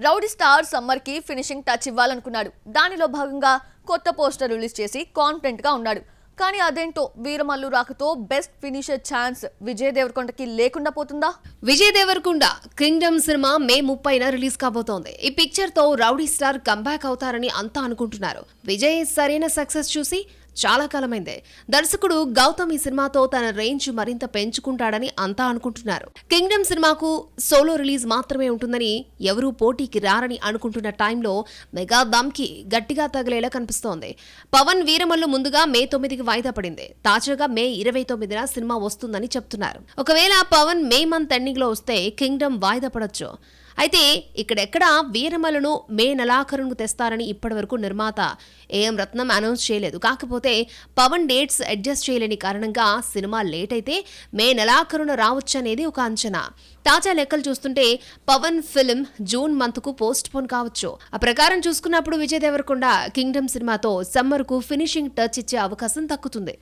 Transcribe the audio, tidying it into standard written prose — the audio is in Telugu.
రౌడీ స్టార్ సమ్మర్ కి ఫినిషింగ్ టచ్ ఇవ్వాలనుకున్నాడు. దానిలో భాగంగా కొత్త పోస్టర్ రిలీజ్ చేసి కాన్ఫిడెంట్ గా ఉన్నాడు. కానీ అదేంటో వీరమల్లు రాకతో బెస్ట్ ఫినిషర్ ఛాన్స్ విజయ్ దేవరకొండకి లేకుండా పోతుందా? విజయ్ దేవరకొండ కింగ్డమ్ సినిమా మే 30న రిలీజ్ కాబోతోంది. ఈ పిక్చర్ తో రౌడీ స్టార్ కంబ్యాక్ అవుతారని అంతా అనుకుంటున్నారు. విజయ్ సరైన సక్సెస్ చూసి చాలా కాలమైందే. దర్శకుడు గౌతమ్ ఈ సినిమాతో తన రేంజ్ మరింత పెంచుకుంటాడని అంతా అనుకుంటున్నారు. కింగ్డమ్ సినిమాకు సోలో రిలీజ్ మాత్రమే ఉంటుందని ఎవరూ పోటీకి రారని అనుకుంటున్న టైంలో మెగా దమ్కి గట్టిగా తగిలేలా కనిపిస్తోంది. పవన్ వీరమల్లు ముందుగా మే 9కి వాయిదా పడింది. తాజాగా మే 29న సినిమా వస్తుందని చెప్తున్నారు. ఒకవేళ పవన్ మే మంత్ ఎండింగ్ లో వస్తే కింగ్డమ్ వాయిదా పడొచ్చు. అయితే ఇక్కడెక్కడా వీరమల్లును మే నెలాఖరును తెస్తారని ఇప్పటివరకు నిర్మాత ఏఎం రత్నం అనౌన్స్ చేయలేదు. కాకపోతే పవన్ డేట్స్ అడ్జస్ట్ చేయలేని కారణంగా సినిమా లేట్ అయితే మే నెలాఖరున రావచ్చనేది ఒక అంచనా. తాజా లెక్కలు చూస్తుంటే పవన్ ఫిల్మ్ జూన్ మంత్ కు పోస్ట్ పోన్ కావచ్చు. ఆ ప్రకారం చూసుకున్నప్పుడు విజయ్ దేవరకొండ కింగ్డమ్ సినిమాతో సమ్మర్ కు ఫినిషింగ్ టచ్ ఇచ్చే అవకాశం దక్కుతుంది.